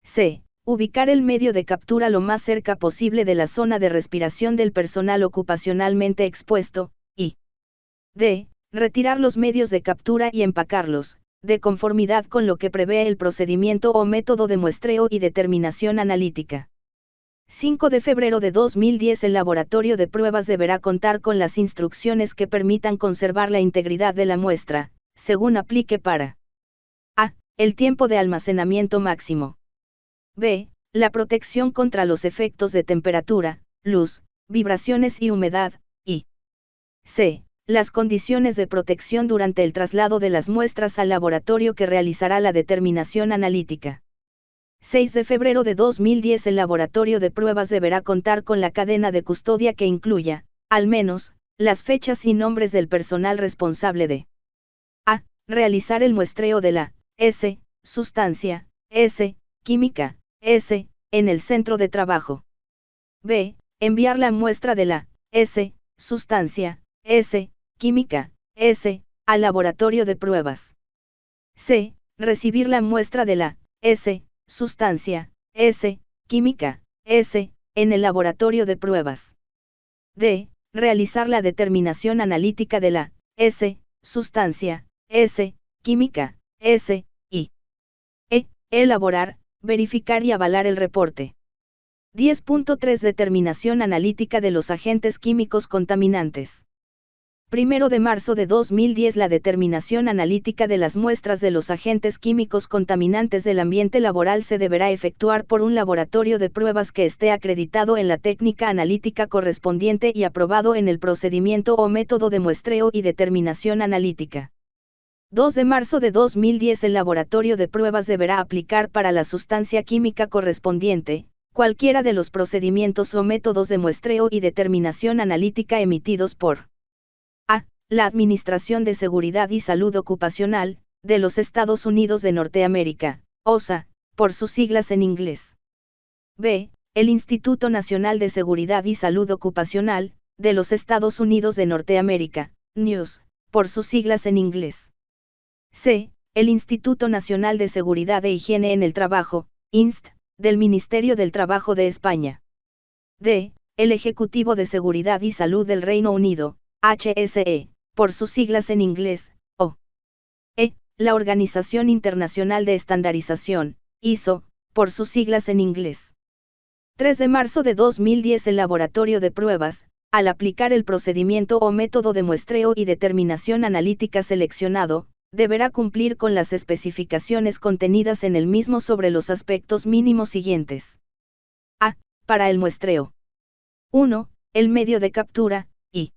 C. Ubicar el medio de captura lo más cerca posible de la zona de respiración del personal ocupacionalmente expuesto, y D. Retirar los medios de captura y empacarlos, de conformidad con lo que prevé el procedimiento o método de muestreo y determinación analítica. 5 de febrero de 2010 El laboratorio de pruebas deberá contar con las instrucciones que permitan conservar la integridad de la muestra, según aplique para A. El tiempo de almacenamiento máximo. B. La protección contra los efectos de temperatura, luz, vibraciones y humedad, y C. Las condiciones de protección durante el traslado de las muestras al laboratorio que realizará la determinación analítica. 6 de febrero de 2010 El laboratorio de pruebas deberá contar con la cadena de custodia que incluya, al menos, las fechas y nombres del personal responsable de A. Realizar el muestreo de la S. Sustancia, S. Química, S. En el centro de trabajo. B. Enviar la muestra de la S. Sustancia, S. Química, S. Al laboratorio de pruebas. C. Recibir la muestra de la S. Sustancia, S. Química, S. En el laboratorio de pruebas. D. Realizar la determinación analítica de la S. Sustancia, S. Química, S. Y E. Elaborar, verificar y avalar el reporte. 10.3 Determinación analítica de los agentes químicos contaminantes. 1 de marzo de 2010 la determinación analítica de las muestras de los agentes químicos contaminantes del ambiente laboral se deberá efectuar por un laboratorio de pruebas que esté acreditado en la técnica analítica correspondiente y aprobado en el procedimiento o método de muestreo y determinación analítica. 2 de marzo de 2010 el laboratorio de pruebas deberá aplicar para la sustancia química correspondiente, cualquiera de los procedimientos o métodos de muestreo y determinación analítica emitidos por la Administración de Seguridad y Salud Ocupacional, de los Estados Unidos de Norteamérica, OSHA, por sus siglas en inglés. B. El Instituto Nacional de Seguridad y Salud Ocupacional, de los Estados Unidos de Norteamérica, NIOSH, por sus siglas en inglés. C. El Instituto Nacional de Seguridad e Higiene en el Trabajo, INST, del Ministerio del Trabajo de España. D. El Ejecutivo de Seguridad y Salud del Reino Unido, HSE, por sus siglas en inglés, o E. La Organización Internacional de Estandarización, ISO, por sus siglas en inglés. 3 de marzo de 2010 el laboratorio de pruebas, al aplicar el procedimiento o método de muestreo y determinación analítica seleccionado, deberá cumplir con las especificaciones contenidas en el mismo sobre los aspectos mínimos siguientes. A. Para el muestreo. 1. El medio de captura, y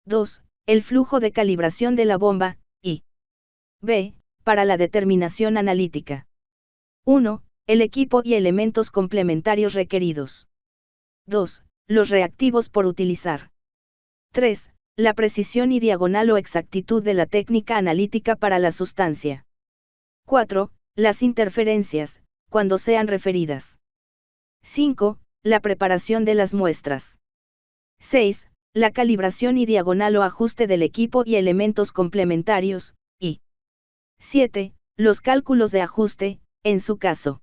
2. El flujo de calibración de la bomba, y B. Para la determinación analítica. 1. El equipo y elementos complementarios requeridos. 2. Los reactivos por utilizar. 3. La precisión y diagonal o exactitud de la técnica analítica para la sustancia. 4. Las interferencias, cuando sean referidas. 5. La preparación de las muestras. 6. La calibración y diagonal o ajuste del equipo y elementos complementarios, y 7. Los cálculos de ajuste, en su caso.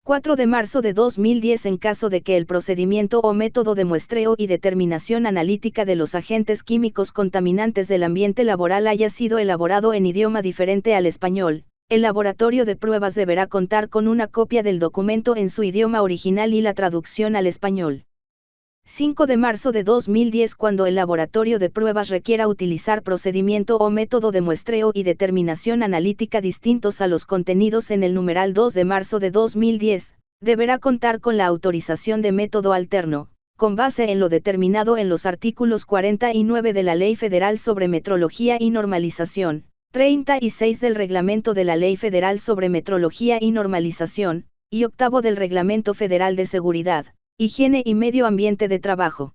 4 de marzo de 2010 en caso de que el procedimiento o método de muestreo y determinación analítica de los agentes químicos contaminantes del ambiente laboral haya sido elaborado en idioma diferente al español, el laboratorio de pruebas deberá contar con una copia del documento en su idioma original y la traducción al español. 5 de marzo de 2010 cuando el laboratorio de pruebas requiera utilizar procedimiento o método de muestreo y determinación analítica distintos a los contenidos en el numeral 2 de marzo de 2010, deberá contar con la autorización de método alterno, con base en lo determinado en los artículos 49 de la Ley Federal sobre Metrología y Normalización, 36 del Reglamento de la Ley Federal sobre Metrología y Normalización, y 8 del Reglamento Federal de Seguridad, Higiene y Medio Ambiente de Trabajo.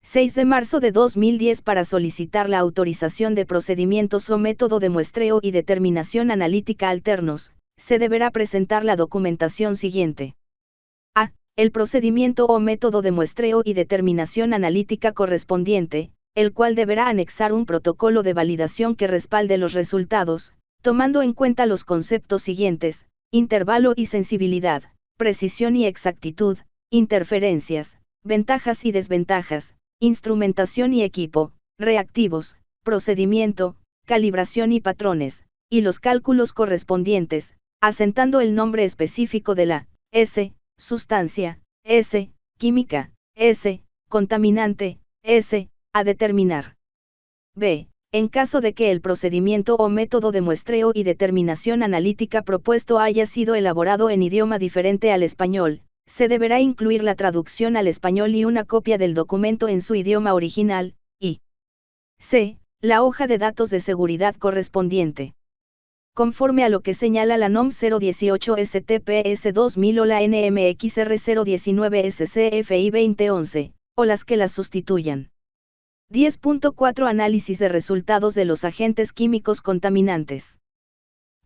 6 de marzo de 2010 para solicitar la autorización de procedimientos o método de muestreo y determinación analítica alternos, se deberá presentar la documentación siguiente. A. El procedimiento o método de muestreo y determinación analítica correspondiente, el cual deberá anexar un protocolo de validación que respalde los resultados, tomando en cuenta los conceptos siguientes: intervalo y sensibilidad, precisión y exactitud, interferencias, ventajas y desventajas, instrumentación y equipo, reactivos, procedimiento, calibración y patrones, y los cálculos correspondientes, asentando el nombre específico de la S, sustancia, S, química, S, contaminante, S, a determinar. B. En caso de que el procedimiento o método de muestreo y determinación analítica propuesto haya sido elaborado en idioma diferente al español, se deberá incluir la traducción al español y una copia del documento en su idioma original, y c. La hoja de datos de seguridad correspondiente. Conforme a lo que señala la NOM 018 STPS 2000 o la NMXR 019 SCFI 2011, o las que las sustituyan. 10.4 Análisis de resultados de los agentes químicos contaminantes.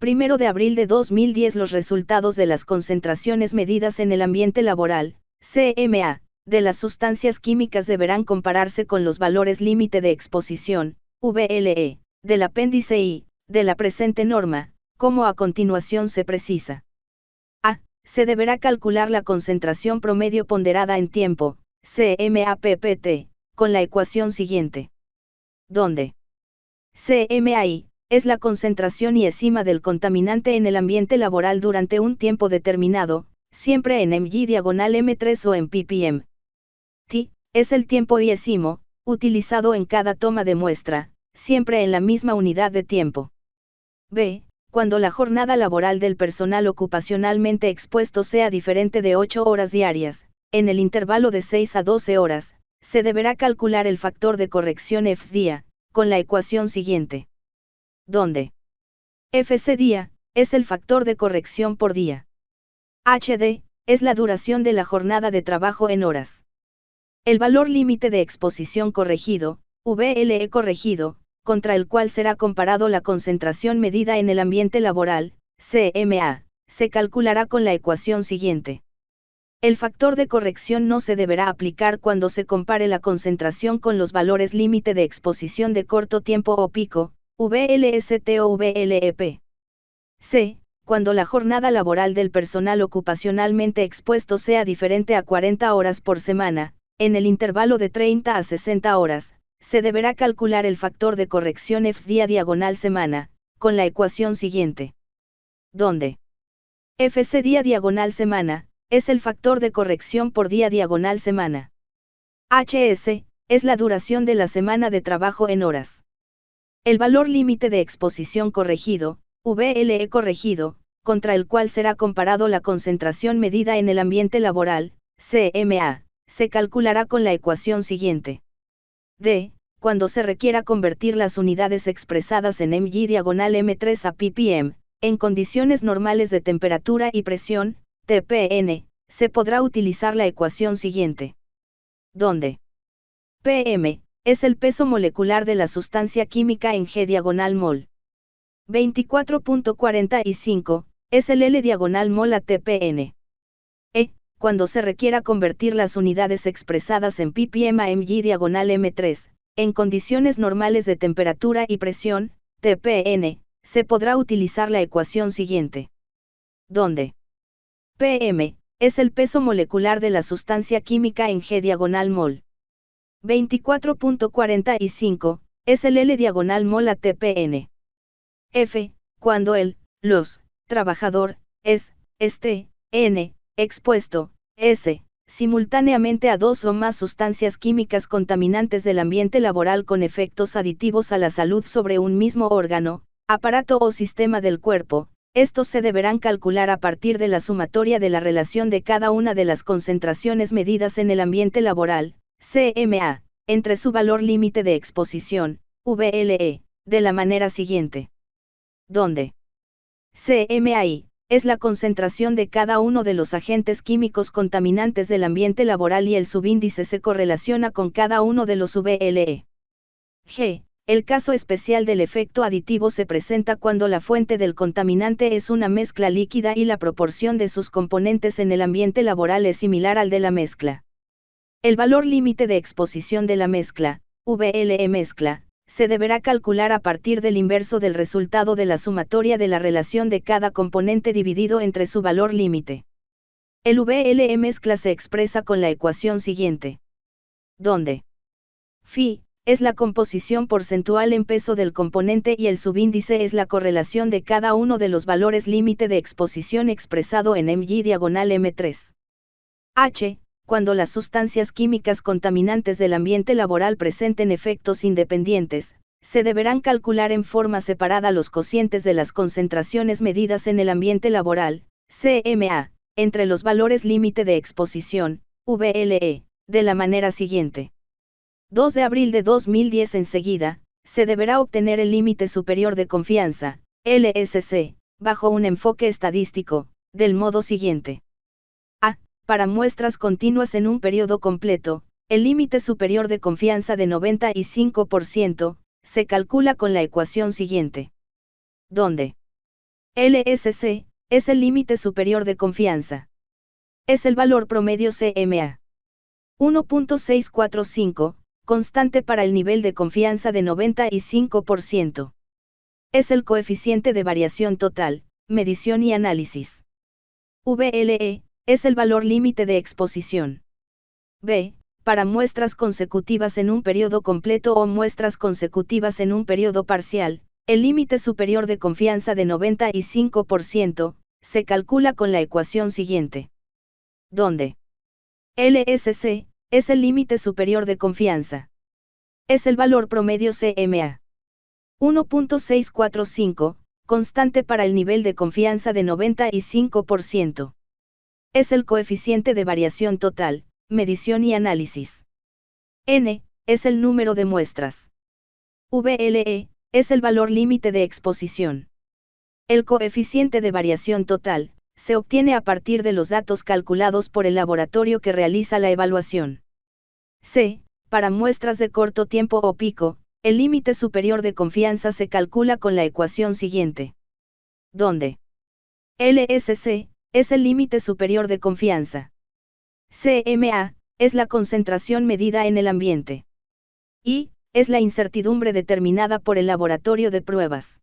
1 de abril de 2010 los resultados de las concentraciones medidas en el ambiente laboral, CMA, de las sustancias químicas deberán compararse con los valores límite de exposición, VLE, del apéndice I, de la presente norma, como a continuación se precisa. A. Se deberá calcular la concentración promedio ponderada en tiempo, CMA-PPT, con la ecuación siguiente. Donde CMAI es la concentración y esima del contaminante en el ambiente laboral durante un tiempo determinado, siempre en mg/m3 o en ppm. T es el tiempo iesimo, utilizado en cada toma de muestra, siempre en la misma unidad de tiempo. B. Cuando la jornada laboral del personal ocupacionalmente expuesto sea diferente de 8 horas diarias, en el intervalo de 6 a 12 horas, se deberá calcular el factor de corrección F día, con la ecuación siguiente. Donde FC día es el factor de corrección por día. HD es la duración de la jornada de trabajo en horas. El valor límite de exposición corregido, VLE corregido, contra el cual será comparado la concentración medida en el ambiente laboral, CMA, se calculará con la ecuación siguiente. El factor de corrección no se deberá aplicar cuando se compare la concentración con los valores límite de exposición de corto tiempo o pico, VLST o VLEP. C. Cuando la jornada laboral del personal ocupacionalmente expuesto sea diferente a 40 horas por semana, en el intervalo de 30 a 60 horas, se deberá calcular el factor de corrección F día diagonal semana, con la ecuación siguiente. Donde FC día diagonal semana, es el factor de corrección por día diagonal semana. HS, es la duración de la semana de trabajo en horas. El valor límite de exposición corregido, VLE corregido, contra el cual será comparado la concentración medida en el ambiente laboral, CMA, se calculará con la ecuación siguiente. D. Cuando se requiera convertir las unidades expresadas en mg diagonal m3 a ppm, en condiciones normales de temperatura y presión, TPN, se podrá utilizar la ecuación siguiente. Donde PM es el peso molecular de la sustancia química en G diagonal mol. 24.45 es el L diagonal mol a TPN. E. Cuando se requiera convertir las unidades expresadas en ppm a mg diagonal m3, en condiciones normales de temperatura y presión, TPN, se podrá utilizar la ecuación siguiente. Donde PM es el peso molecular de la sustancia química en G diagonal mol. 24.45 es el L diagonal mol a TPN. F. Cuando los trabajador N expuesto, S, simultáneamente a dos o más sustancias químicas contaminantes del ambiente laboral con efectos aditivos a la salud sobre un mismo órgano, aparato o sistema del cuerpo, estos se deberán calcular a partir de la sumatoria de la relación de cada una de las concentraciones medidas en el ambiente laboral, CMA, entre su valor límite de exposición, VLE, de la manera siguiente. Donde CMAI es la concentración de cada uno de los agentes químicos contaminantes del ambiente laboral y el subíndice se correlaciona con cada uno de los VLE. G. El caso especial del efecto aditivo se presenta cuando la fuente del contaminante es una mezcla líquida y la proporción de sus componentes en el ambiente laboral es similar al de la mezcla. El valor límite de exposición de la mezcla, VLE mezcla, se deberá calcular a partir del inverso del resultado de la sumatoria de la relación de cada componente dividido entre su valor límite. El VLE mezcla se expresa con la ecuación siguiente. Donde Φ es la composición porcentual en peso del componente y el subíndice es la correlación de cada uno de los valores límite de exposición expresado en mg diagonal m3. H. Cuando las sustancias químicas contaminantes del ambiente laboral presenten efectos independientes, se deberán calcular en forma separada los cocientes de las concentraciones medidas en el ambiente laboral, CMA, entre los valores límite de exposición, VLE, de la manera siguiente. 2 de abril de 2010 enseguida, se deberá obtener el límite superior de confianza, LSC, bajo un enfoque estadístico, del modo siguiente. A. Para muestras continuas en un periodo completo, el límite superior de confianza de 95%, se calcula con la ecuación siguiente. Donde LSC, es el límite superior de confianza. Es el valor promedio CMA. 1.645, constante para el nivel de confianza de 95%. Es el coeficiente de variación total, medición y análisis. VLE, es el valor límite de exposición. B. Para muestras consecutivas en un periodo completo o muestras consecutivas en un periodo parcial, el límite superior de confianza de 95%, se calcula con la ecuación siguiente. Donde LSC, es el límite superior de confianza. Es el valor promedio CMA. 1.645, constante para el nivel de confianza de 95%. Es el coeficiente de variación total, medición y análisis. N, es el número de muestras. VLE, es el valor límite de exposición. El coeficiente de variación total, se obtiene a partir de los datos calculados por el laboratorio que realiza la evaluación. C, para muestras de corto tiempo o pico, el límite superior de confianza se calcula con la ecuación siguiente. Donde LSC, es el límite superior de confianza. CMA, es la concentración medida en el ambiente. I, es la incertidumbre determinada por el laboratorio de pruebas.